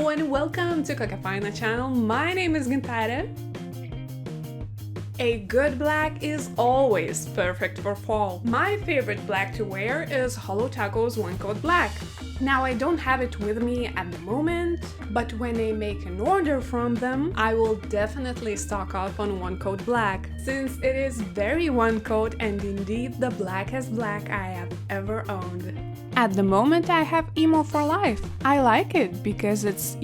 Hello and welcome to caaaaaat channel. My name is Gintare. A good black is always perfect for fall. My favorite black to wear is Hello Taco's One Coat Black. Now I don't have it with me at the moment, but when I make an order from them, I will definitely stock up on One Coat Black, since it is very one coat and indeed the blackest black I have ever owned. At the moment I have Emo for Life. I like it because it's,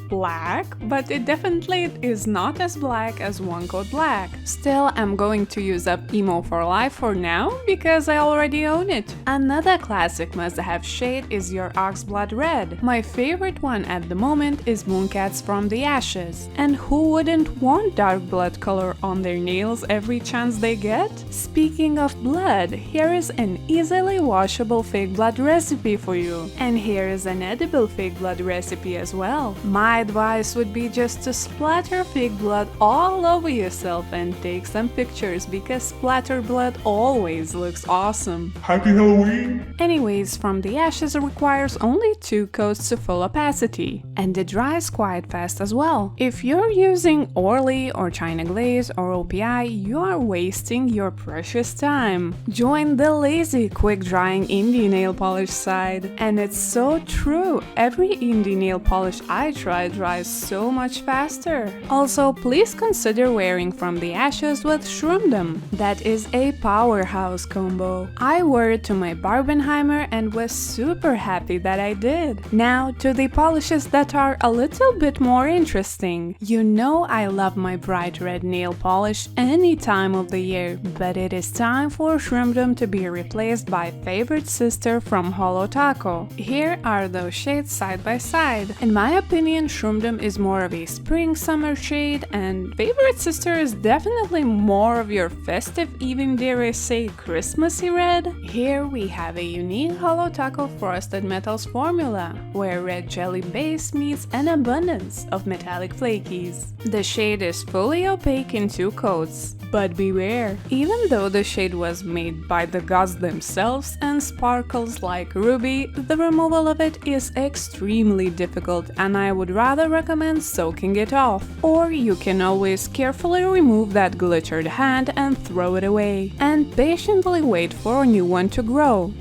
black, but it definitely is not as black as One Coat Black. Still, I'm going to use up Emo for Life for now because I already own it. Another classic must-have shade is your Oxblood Red. My favorite one at the moment is Mooncats from the Ashes. And who wouldn't want dark blood color on their nails every chance they get? Speaking of blood, here is an easily washable fake blood recipe for you. And here is an edible fake blood recipe as well. My advice would be just to splatter fake blood all over yourself and take some pictures because splatter blood always looks awesome. Happy Halloween! Anyways, from the Ashes requires only 2 coats to full opacity, and it dries quite fast as well. If you're using Orly or China Glaze or OPI, you are wasting your precious time. Join the lazy, quick-drying indie nail polish side. And it's so true, every indie nail polish I try dries so much faster. Also, please consider wearing From the Ashes with Shroomdom. That is a powerhouse combo. I wore it to my Barbenheimer and was super happy that I did. Now to the polishes that are a little bit more interesting. You know I love my bright red nail polish any time of the year, but it is time for Shroomdom to be replaced by favorite sister from Hello Taco. Here are those shades side by side. In my opinion, Shroomdom is more of a spring-summer shade, and favorite sister is definitely more of your festive, even dare I say Christmassy red. Here we have a unique Hello Taco Frosted Metals formula, where red jelly base meets an abundance of metallic flakies. The shade is fully opaque in 2 coats. But beware, even though the shade was made by the gods themselves and sparkles like ruby, the removal of it is extremely difficult and I would rather recommend soaking it off. Or you can always carefully remove that glittered hand and throw it away. And patiently wait for a new one to grow.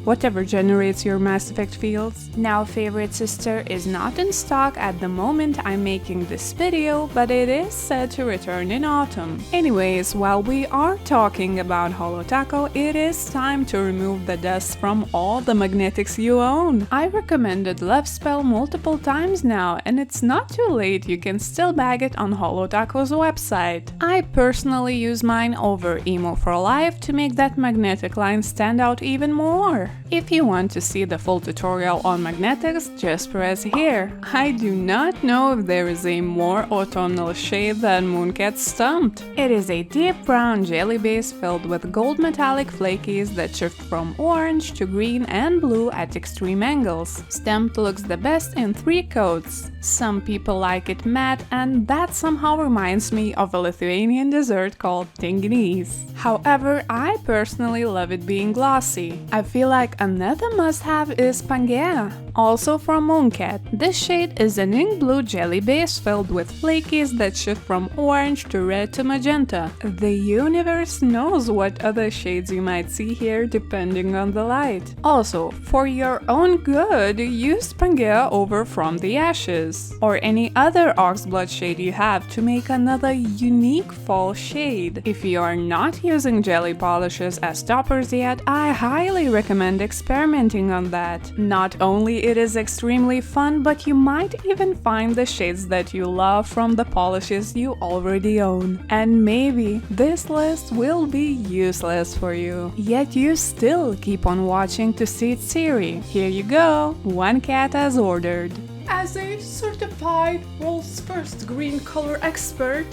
Whatever generates your Mass Effect feels. Now favorite sister is not in stock at the moment I'm making this video, but it is said to return in autumn. Anyways, while we are talking about Hello Taco, it is time to remove the dust from all the magnetics you own. I recommended Love Spell multiple times now, and it's not too late, you can still bag it on Hello Taco's website. I personally use mine over Emo for Life to make that magnetic line stand out even more. If you want to see the full tutorial on magnetics, just press here. I do not know if there is a more autumnal shade than Mooncat Stumped. It is a deep brown jelly base filled with gold metallic flakies that shift from orange to green and blue at extreme angles. Stumped looks the best in 3 coats. Some people like it matte, and that somehow reminds me of a Lithuanian dessert called tinginys. However, I personally love it being glossy. I feel like another must-have is Pangea, also from Mooncat. This shade is an ink blue jelly base filled with flakies that shift from orange to red to magenta. The universe knows what other shades you might see here depending on the light. Also, for your own good, use Pangea over From the Ashes, or any other Oxblood shade you have to make another unique fall shade. If you are not using jelly polishes as toppers yet, I highly recommend experimenting on that. Not only it is extremely fun, but you might even find the shades that you love from the polishes you already own. And maybe this list will be useless for you, yet you still keep on watching to see its series. Here you go, one cat as ordered. As a certified world's first green color expert,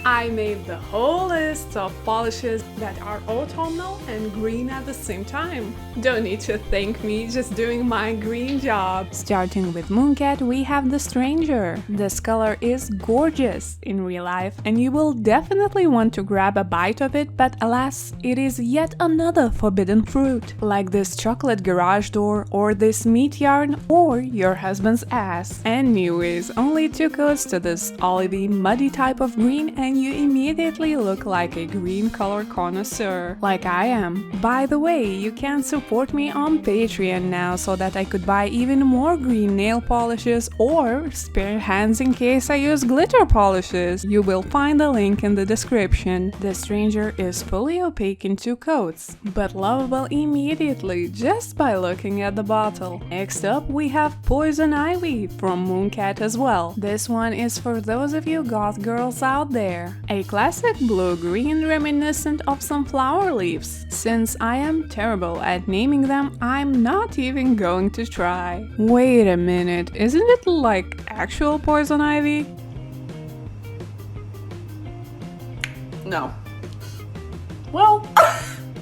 I made the whole list of polishes that are autumnal and green at the same time. Don't need to thank me, just doing my green job. Starting with Mooncat, we have the Stranger. This color is gorgeous in real life and you will definitely want to grab a bite of it, but alas, it is yet another forbidden fruit, like this chocolate garage door or this meat yarn or your husband's ass. Anyways, only 2 coats to this olivey, muddy type of green and you immediately look like a green color connoisseur, like I am. By the way, you can support me on Patreon now so that I could buy even more green nail polishes or spare hands in case I use glitter polishes. You will find the link in the description. The Stranger is fully opaque in 2 coats, but lovable immediately just by looking at the bottle. Next up we have Poison Ivy from Mooncat as well. This one is for those of you goth girls out there. A classic blue-green reminiscent of some flower leaves. Since I am terrible at naming them, I'm not even going to try. Wait a minute, isn't it like actual poison ivy? No. Well,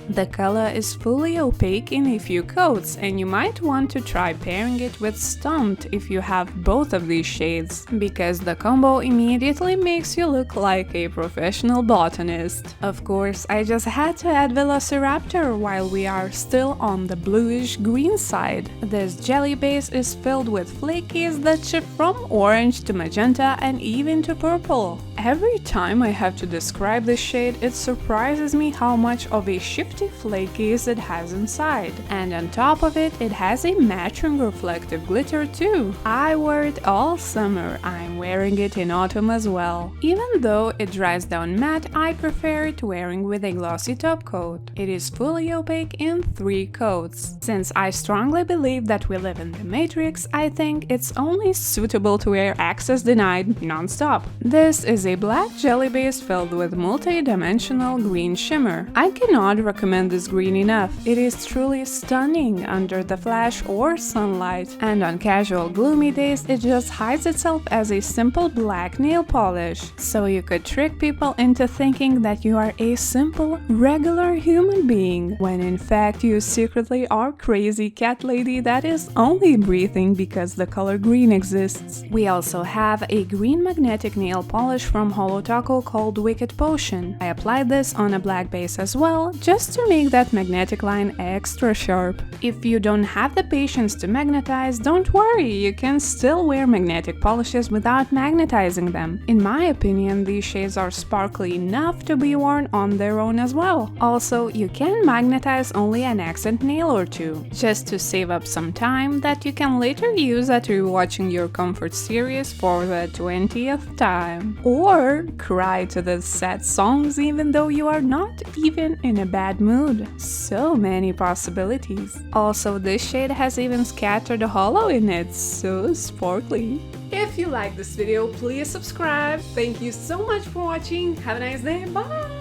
the color is fully opaque in a few coats, and you might want to try pairing it with Stumped if you have both of these shades, because the combo immediately makes you look like a professional botanist. Of course, I just had to add Velociraptor while we are still on the bluish-green side. This jelly base is filled with flakies that shift from orange to magenta and even to purple. Every time I have to describe this shade, it surprises me how much of a shifty flakies it has inside. And on top of it, it has a matching reflective glitter too. I wear it all summer, I'm wearing it in autumn as well. Even though it dries down matte, I prefer it wearing with a glossy top coat. It is fully opaque in 3 coats. Since I strongly believe that we live in the Matrix, I think it's only suitable to wear access denied non-stop. This is a black jelly base filled with multi-dimensional green shimmer. I cannot recommend this green enough. It is truly stunning under the flash or sunlight, and on casual gloomy days it just hides itself as a simple black nail polish. So you could trick people into thinking that you are a simple, regular human being, when in fact you secretly are crazy cat lady that is only breathing because the color green exists. We also have a green magnetic nail polish from Holo Taco called Wicked Potion. I applied this on a black base as well, just to make that magnetic line extra sharp. If you don't have the patience to magnetize, don't worry, you can still wear magnetic polishes without magnetizing them. In my opinion, these shades are sparkly enough to be worn on their own as well. Also, you can magnetize only an accent nail or 2, just to save up some time that you can later use at rewatching your comfort series for the 20th time. Or cry to the sad songs even though you are not even in a bad mood. So many possibilities. Also, this shade has even scattered holo in it, so sparkly. If you like this video, please subscribe. Thank you so much for watching. Have a nice day. Bye!